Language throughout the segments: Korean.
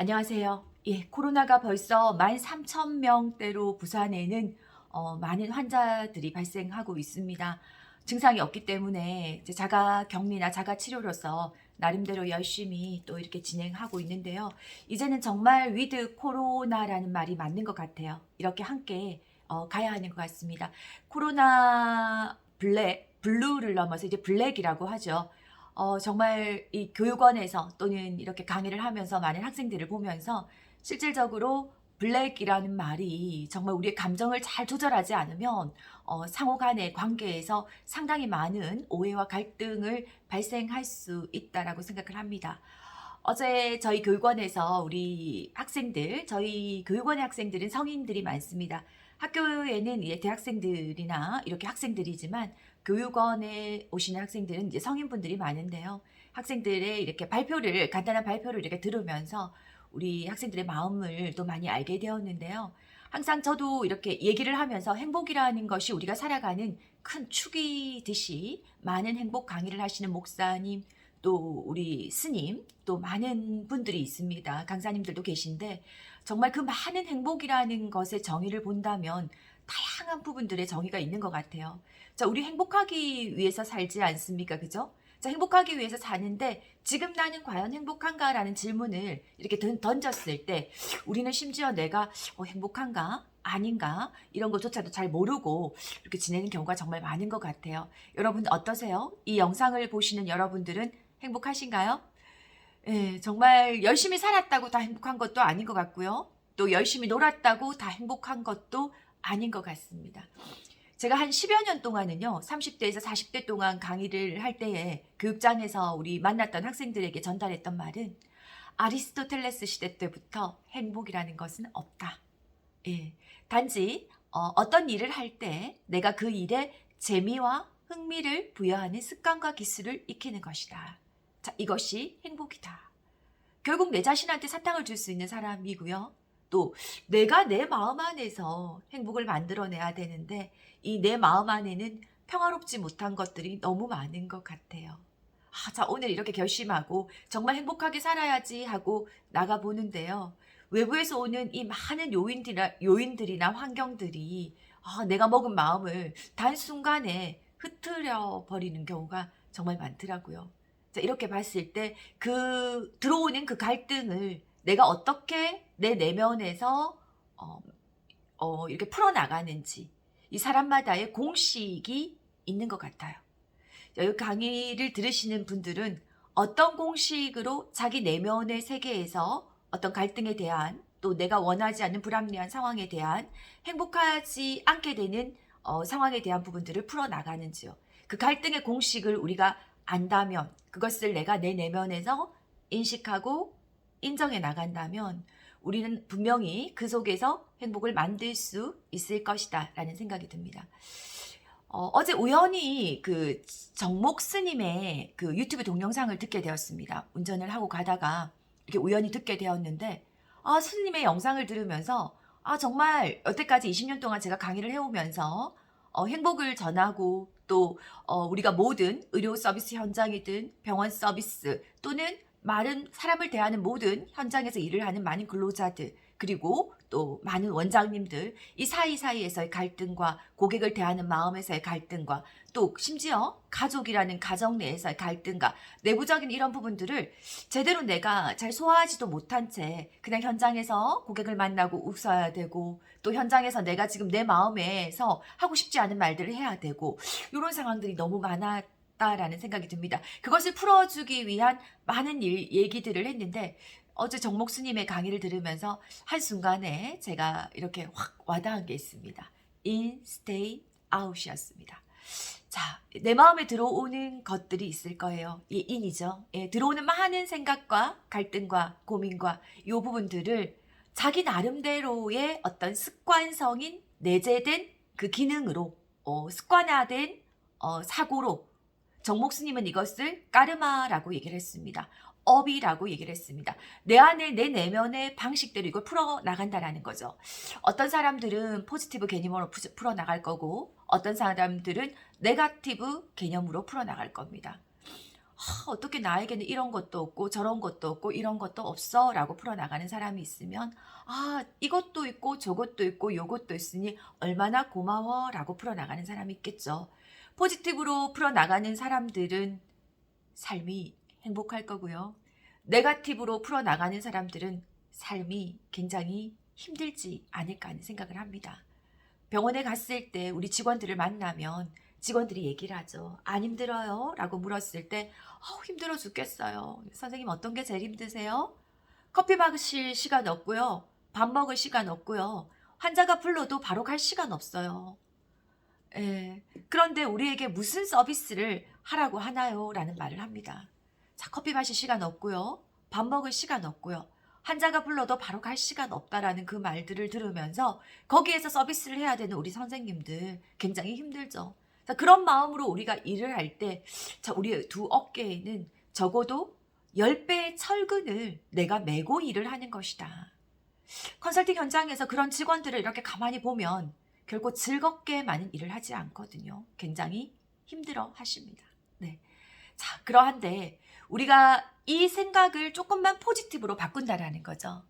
안녕하세요. 예, 코로나가 벌써 13,000명대로 부산에는 많은 환자들이 발생하고 있습니다. 증상이 없기 때문에 이제 자가 격리나 자가 치료로서 나름대로 열심히 또 이렇게 진행하고 있는데요. 이제는 정말 위드 코로나라는 말이 맞는 것 같아요. 이렇게 함께 가야 하는 것 같습니다. 코로나 블루를 넘어서 이제 블랙이라고 하죠. 정말 이 교육원에서 또는 이렇게 강의를 하면서 많은 학생들을 보면서 실질적으로 블랙이라는 말이 정말 우리의 감정을 잘 조절하지 않으면 상호 간의 관계에서 상당히 많은 오해와 갈등을 발생할 수 있다라고 생각을 합니다. 어제 저희 교육원에서 우리 학생들, 저희 교육원의 학생들은 성인들이 많습니다. 학교에는 이제 대학생들이나 이렇게 학생들이지만 교육원에 오시는 학생들은 이제 성인분들이 많은데요. 학생들의 이렇게 발표를, 간단한 발표를 이렇게 들으면서 우리 학생들의 마음을 또 많이 알게 되었는데요. 항상 저도 이렇게 얘기를 하면서 행복이라는 것이 우리가 살아가는 큰 축이듯이 많은 행복 강의를 하시는 목사님, 또 우리 스님, 또 많은 분들이 있습니다. 강사님들도 계신데 정말 그 많은 행복이라는 것의 정의를 본다면 다양한 부분들의 정의가 있는 것 같아요. 자, 우리 행복하기 위해서 살지 않습니까? 그죠? 자, 행복하기 위해서 사는데 지금 나는 과연 행복한가라는 질문을 이렇게 던졌을 때 우리는 심지어 내가 행복한가? 아닌가? 이런 것조차도 잘 모르고 이렇게 지내는 경우가 정말 많은 것 같아요. 여러분 어떠세요? 이 영상을 보시는 여러분들은 행복하신가요? 예, 정말 열심히 살았다고 다 행복한 것도 아닌 것 같고요. 또 열심히 놀았다고 다 행복한 것도 아닌 것 같습니다. 제가 한 10여 년 동안은요, 30대에서 40대 동안 강의를 할 때에 교육장에서 우리 만났던 학생들에게 전달했던 말은 아리스토텔레스 시대 때부터 행복이라는 것은 없다. 예, 단지 어떤 일을 할 때 내가 그 일에 재미와 흥미를 부여하는 습관과 기술을 익히는 것이다. 자, 이것이 행복이다. 결국 내 자신한테 사탕을 줄 수 있는 사람이고요. 또 내가 내 마음 안에서 행복을 만들어내야 되는데 이 내 마음 안에는 평화롭지 못한 것들이 너무 많은 것 같아요. 아, 자, 오늘 이렇게 결심하고 정말 행복하게 살아야지 하고 나가보는데요. 외부에서 오는 이 많은 요인들이나 환경들이 내가 먹은 마음을 단순간에 흐트려 버리는 경우가 정말 많더라고요. 자, 이렇게 봤을 때 들어오는 그 갈등을 내가 어떻게 내 내면에서 어, 이렇게 풀어나가는지 이 사람마다의 공식이 있는 것 같아요. 이 강의를 들으시는 분들은 어떤 공식으로 자기 내면의 세계에서 어떤 갈등에 대한 또 내가 원하지 않는 불합리한 상황에 대한 행복하지 않게 되는 상황에 대한 부분들을 풀어나가는지요. 그 갈등의 공식을 우리가 안다면 그것을 내가 내 내면에서 인식하고 인정해 나간다면 우리는 분명히 그 속에서 행복을 만들 수 있을 것이다 라는 생각이 듭니다. 어제 우연히 그 정목 스님의 그 유튜브 동영상을 듣게 되었습니다. 운전을 하고 가다가 이렇게 우연히 듣게 되었는데, 스님의 영상을 들으면서, 정말 여태까지 20년 동안 제가 강의를 해오면서, 행복을 전하고, 또, 우리가 모든 의료 서비스 현장이든 병원 서비스 또는 많은 사람을 대하는 모든 현장에서 일을 하는 많은 근로자들, 그리고 또 많은 원장님들, 이 사이사이에서의 갈등과 고객을 대하는 마음에서의 갈등과 또 심지어 가족이라는 가정 내에서의 갈등과 내부적인 이런 부분들을 제대로 내가 잘 소화하지도 못한 채 그냥 현장에서 고객을 만나고 웃어야 되고 또 현장에서 내가 지금 내 마음에서 하고 싶지 않은 말들을 해야 되고 이런 상황들이 너무 많았다라는 생각이 듭니다. 그것을 풀어주기 위한 많은 얘기들을 했는데 어제 정목 스님의 강의를 들으면서 한순간에 제가 이렇게 확 와닿은 게 있습니다. In, stay, out이었습니다. 자, 내 마음에 들어오는 것들이 있을 거예요. 이 in이죠. 예, 들어오는 많은 생각과 갈등과 고민과 이 부분들을 자기 나름대로의 어떤 습관성인 내재된 그 기능으로 습관화된 사고로 정목 스님은 이것을 까르마라고 얘기를 했습니다. 업이라고 얘기를 했습니다. 내 안에 내 내면의 방식대로 이걸 풀어나간다라는 거죠. 어떤 사람들은 포지티브 개념으로 풀어나갈 거고 어떤 사람들은 네거티브 개념으로 풀어나갈 겁니다. 어떻게 나에게는 이런 것도 없고 저런 것도 없고 이런 것도 없어 라고 풀어나가는 사람이 있으면 이것도 있고 저것도 있고 요것도 있으니 얼마나 고마워 라고 풀어나가는 사람이 있겠죠. 포지티브로 풀어나가는 사람들은 삶이 행복할 거고요. 네거티브로 풀어나가는 사람들은 삶이 굉장히 힘들지 않을까 하는 생각을 합니다. 병원에 갔을 때 우리 직원들을 만나면 직원들이 얘기를 하죠. 안 힘들어요? 라고 물었을 때 힘들어 죽겠어요. 선생님 어떤 게 제일 힘드세요? 커피 마실 시간 없고요. 밥 먹을 시간 없고요. 환자가 불러도 바로 갈 시간 없어요. 예. 그런데 우리에게 무슨 서비스를 하라고 하나요? 라는 말을 합니다. 자, 커피 마실 시간 없고요. 밥 먹을 시간 없고요. 환자가 불러도 바로 갈 시간 없다라는 그 말들을 들으면서 거기에서 서비스를 해야 되는 우리 선생님들 굉장히 힘들죠. 자, 그런 마음으로 우리가 일을 할 때, 자, 우리 두 어깨에는 적어도 10배의 철근을 내가 메고 일을 하는 것이다. 컨설팅 현장에서 그런 직원들을 이렇게 가만히 보면 결코 즐겁게만은 일을 하지 않거든요. 굉장히 힘들어 하십니다. 네. 자, 그러한데 우리가 이 생각을 조금만 포지티브로 바꾼다라는 거죠.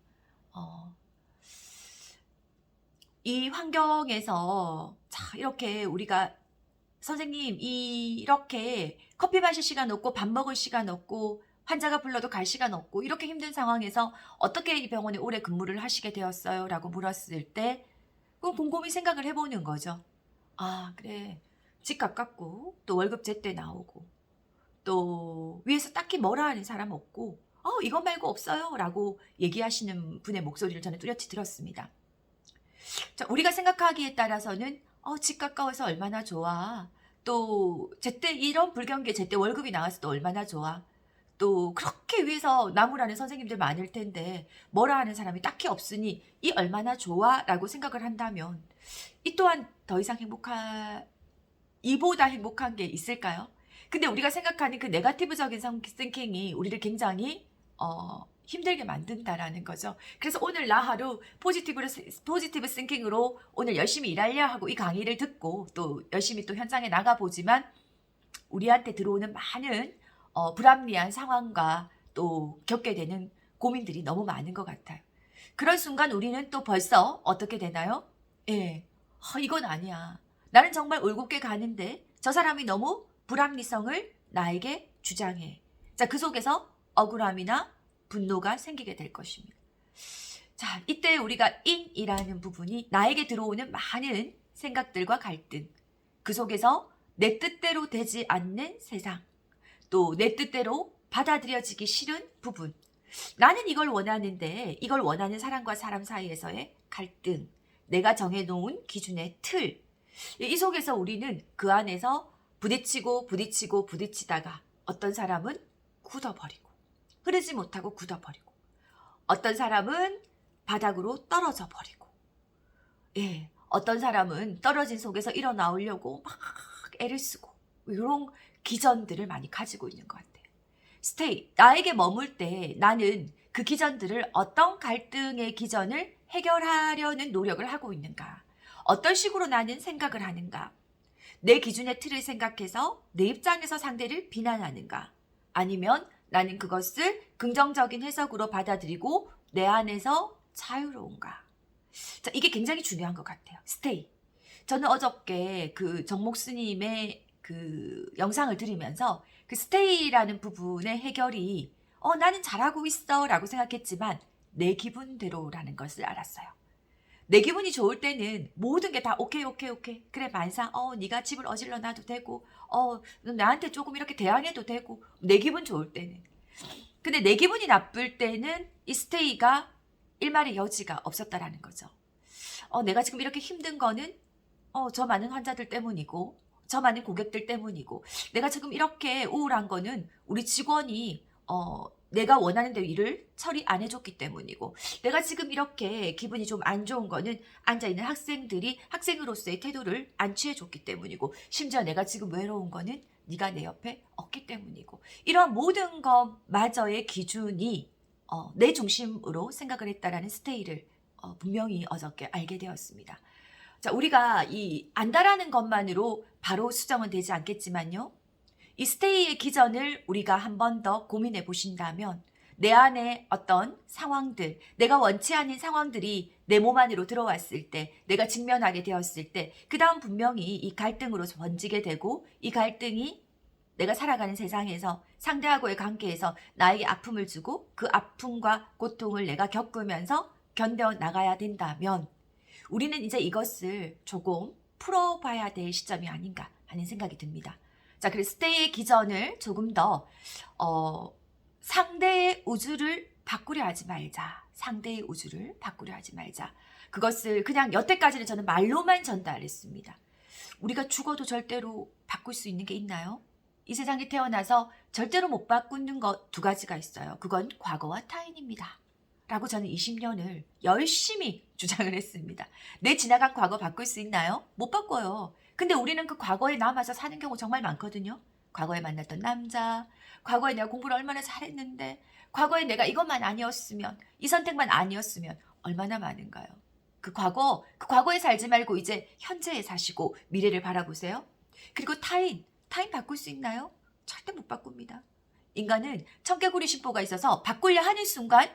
이 환경에서 자, 이렇게 우리가 선생님 이렇게 커피 마실 시간 없고 밥 먹을 시간 없고 환자가 불러도 갈 시간 없고 이렇게 힘든 상황에서 어떻게 이 병원에 오래 근무를 하시게 되었어요? 라고 물었을 때 곰곰이 생각을 해보는 거죠. 그래. 집 가깝고 또 월급 제때 나오고 또 위에서 딱히 뭐라 하는 사람 없고 이것 말고 없어요 라고 얘기하시는 분의 목소리를 저는 뚜렷이 들었습니다. 자, 우리가 생각하기에 따라서는 집 가까워서 얼마나 좋아. 또 제때 이런 불경기에 제때 월급이 나와서 또 얼마나 좋아. 또 그렇게 위해서 나무라는 선생님들 많을 텐데 뭐라 하는 사람이 딱히 없으니 이 얼마나 좋아 라고 생각을 한다면 이 또한 더 이상 이보다 행복한 게 있을까요? 근데 우리가 생각하는 그 네거티브적인 띵킹이 우리를 굉장히 힘들게 만든다라는 거죠. 그래서 오늘 나 하루 포지티브 띵킹으로 오늘 열심히 일하려 하고 이 강의를 듣고 또 열심히 또 현장에 나가보지만 우리한테 들어오는 많은 불합리한 상황과 또 겪게 되는 고민들이 너무 많은 것 같아요. 그런 순간 우리는 또 벌써 어떻게 되나요? 예, 이건 아니야. 나는 정말 올곧게 가는데 저 사람이 너무 불합리성을 나에게 주장해. 자, 그 속에서 억울함이나 분노가 생기게 될 것입니다. 자, 이때 우리가 인이라는 부분이 나에게 들어오는 많은 생각들과 갈등, 그 속에서 내 뜻대로 되지 않는 세상, 또 내 뜻대로 받아들여지기 싫은 부분, 나는 이걸 원하는데 이걸 원하는 사람과 사람 사이에서의 갈등, 내가 정해놓은 기준의 틀, 이 속에서 우리는 그 안에서 부딪히다가 어떤 사람은 굳어버리고 흐르지 못하고 굳어버리고 어떤 사람은 바닥으로 떨어져 버리고 어떤 사람은 떨어진 속에서 일어나오려고 막 애를 쓰고 이런 기전들을 많이 가지고 있는 것 같아요. 스테이, 나에게 머물 때 나는 그 기전들을 어떤 갈등의 기전을 해결하려는 노력을 하고 있는가? 어떤 식으로 나는 생각을 하는가? 내 기준의 틀을 생각해서 내 입장에서 상대를 비난하는가? 아니면 나는 그것을 긍정적인 해석으로 받아들이고 내 안에서 자유로운가? 자, 이게 굉장히 중요한 것 같아요. 스테이. 저는 어저께 그 정목 스님의 그 영상을 들으면서 그 스테이라는 부분의 해결이 나는 잘하고 있어 라고 생각했지만 내 기분대로라는 것을 알았어요. 내 기분이 좋을 때는 모든 게 다 오케이 그래 만사 네가 집을 어질러 놔도 되고 나한테 조금 이렇게 대항해도 되고 내 기분 좋을 때는. 근데 내 기분이 나쁠 때는 이 스테이가 일말의 여지가 없었다라는 거죠. 내가 지금 이렇게 힘든 거는 저 많은 환자들 때문이고 저 많은 고객들 때문이고 내가 지금 이렇게 우울한 거는 우리 직원이 내가 원하는 대로 일을 처리 안 해줬기 때문이고 내가 지금 이렇게 기분이 좀 안 좋은 거는 앉아있는 학생들이 학생으로서의 태도를 안 취해줬기 때문이고 심지어 내가 지금 외로운 거는 네가 내 옆에 없기 때문이고 이런 모든 것마저의 기준이 내 중심으로 생각을 했다라는 스테이를 분명히 어저께 알게 되었습니다. 자, 우리가 이 안다라는 것만으로 바로 수정은 되지 않겠지만요. 이 스테이의 기전을 우리가 한 번 더 고민해 보신다면 내 안에 어떤 상황들, 내가 원치 않은 상황들이 내 몸 안으로 들어왔을 때, 내가 직면하게 되었을 때, 그 다음 분명히 이 갈등으로 번지게 되고 이 갈등이 내가 살아가는 세상에서 상대하고의 관계에서 나에게 아픔을 주고 그 아픔과 고통을 내가 겪으면서 견뎌 나가야 된다면 우리는 이제 이것을 조금 풀어봐야 될 시점이 아닌가 하는 생각이 듭니다. 자, 그래서 스테이의 기전을 조금 더 상대의 우주를 바꾸려 하지 말자. 상대의 우주를 바꾸려 하지 말자. 그것을 그냥 여태까지는 저는 말로만 전달했습니다. 우리가 죽어도 절대로 바꿀 수 있는 게 있나요? 이 세상에 태어나서 절대로 못 바꾸는 것 두 가지가 있어요. 그건 과거와 타인입니다. 라고 저는 20년을 열심히 주장을 했습니다. 내 지나간 과거 바꿀 수 있나요? 못 바꿔요. 근데 우리는 그 과거에 남아서 사는 경우 정말 많거든요. 과거에 만났던 남자, 과거에 내가 공부를 얼마나 잘했는데, 과거에 내가 이것만 아니었으면, 이 선택만 아니었으면 얼마나 많은가요? 그 과거에 살지 말고 이제 현재에 사시고 미래를 바라보세요. 그리고 타인 바꿀 수 있나요? 절대 못 바꿉니다. 인간은 청개구리 심보가 있어서 바꾸려 하는 순간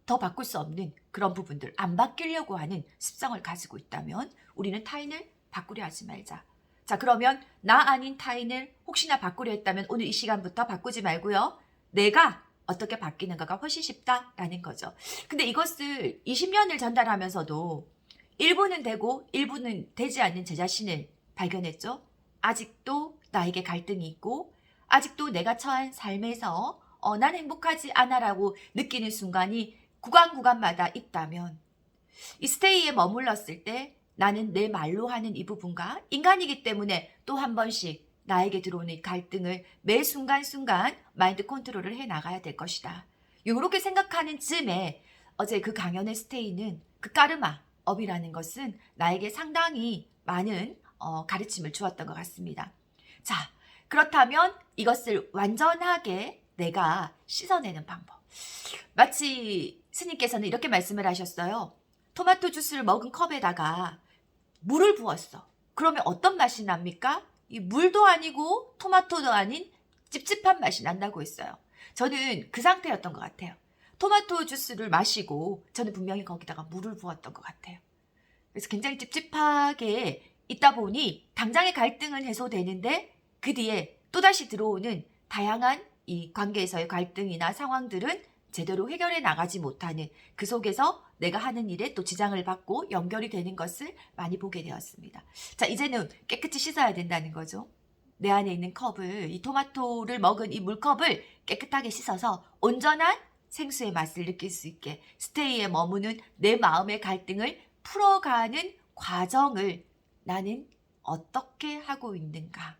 더 바꿀 수 없는 그런 부분들, 안 바뀌려고 하는 습성을 가지고 있다면 우리는 타인을 바꾸려 하지 말자. 자, 그러면 나 아닌 타인을 혹시나 바꾸려 했다면 오늘 이 시간부터 바꾸지 말고요. 내가 어떻게 바뀌는가가 훨씬 쉽다라는 거죠. 근데 이것을 20년을 전달하면서도 일부는 되고 일부는 되지 않는 제 자신을 발견했죠. 아직도 나에게 갈등이 있고 아직도 내가 처한 삶에서 난 행복하지 않아라고 느끼는 순간이 구간마다 있다면 이 스테이에 머물렀을 때 나는 내 말로 하는 이 부분과 인간이기 때문에 또 한 번씩 나에게 들어오는 갈등을 매 순간순간 마인드 컨트롤을 해 나가야 될 것이다. 이렇게 생각하는 즈음에 어제 그 강연의 스테이는 그 까르마 업이라는 것은 나에게 상당히 많은 가르침을 주었던 것 같습니다. 자, 그렇다면 이것을 완전하게 내가 씻어내는 방법. 마치 스님께서는 이렇게 말씀을 하셨어요. 토마토 주스를 먹은 컵에다가 물을 부었어. 그러면 어떤 맛이 납니까? 이 물도 아니고 토마토도 아닌 찝찝한 맛이 난다고 했어요. 저는 그 상태였던 것 같아요. 토마토 주스를 마시고 저는 분명히 거기다가 물을 부었던 것 같아요. 그래서 굉장히 찝찝하게 있다 보니 당장의 갈등은 해소되는데 그 뒤에 또다시 들어오는 다양한 이 관계에서의 갈등이나 상황들은 제대로 해결해 나가지 못하는 그 속에서 내가 하는 일에 또 지장을 받고 연결이 되는 것을 많이 보게 되었습니다. 자, 이제는 깨끗이 씻어야 된다는 거죠. 내 안에 있는 컵을, 이 토마토를 먹은 이 물컵을 깨끗하게 씻어서 온전한 생수의 맛을 느낄 수 있게 스테이에 머무는 내 마음의 갈등을 풀어가는 과정을 나는 어떻게 하고 있는가.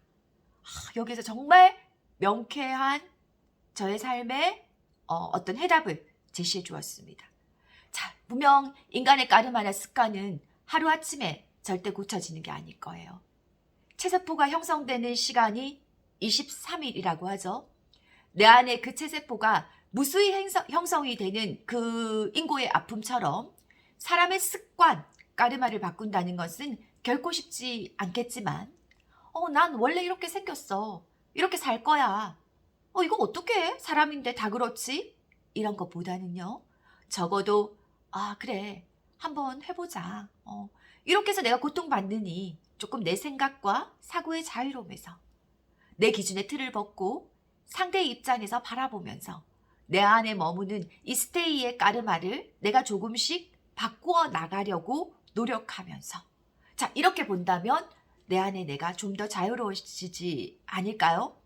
여기서 정말 명쾌한 저의 삶의 어떤 해답을 제시해 주었습니다. 자, 분명 인간의 까르마나 습관은 하루아침에 절대 고쳐지는 게 아닐 거예요. 체세포가 형성되는 시간이 23일이라고 하죠. 내 안에 그 체세포가 무수히 형성이 되는 그 인고의 아픔처럼 사람의 습관, 까르마를 바꾼다는 것은 결코 쉽지 않겠지만 난 원래 이렇게 생겼어. 이렇게 살 거야. 이거 어떡해? 사람인데 다 그렇지? 이런 것보다는요. 적어도 그래. 한번 해보자. 이렇게 해서 내가 고통받느니 조금 내 생각과 사고의 자유로움에서 내 기준의 틀을 벗고 상대의 입장에서 바라보면서 내 안에 머무는 이 스테이의 까르마를 내가 조금씩 바꾸어 나가려고 노력하면서 자, 이렇게 본다면 내 안에 내가 좀 더 자유로워지지 않을까요?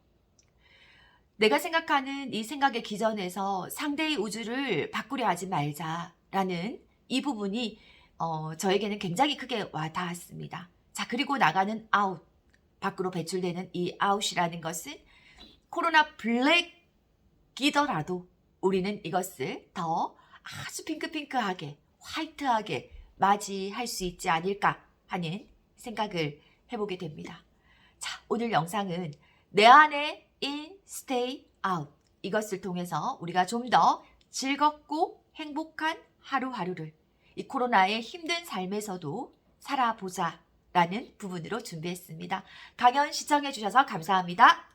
내가 생각하는 이 생각의 기전에서 상대의 우주를 바꾸려 하지 말자라는 이 부분이 저에게는 굉장히 크게 와닿았습니다. 자, 그리고 나가는 아웃, 밖으로 배출되는 이 아웃이라는 것은 코로나 블랙이더라도 우리는 이것을 더 아주 핑크핑크하게 화이트하게 맞이할 수 있지 않을까 하는 생각을 해보게 됩니다. 자, 오늘 영상은 내 안에 in, stay, out 이것을 통해서 우리가 좀 더 즐겁고 행복한 하루하루를 이 코로나의 힘든 삶에서도 살아보자 라는 부분으로 준비했습니다. 강연 시청해 주셔서 감사합니다.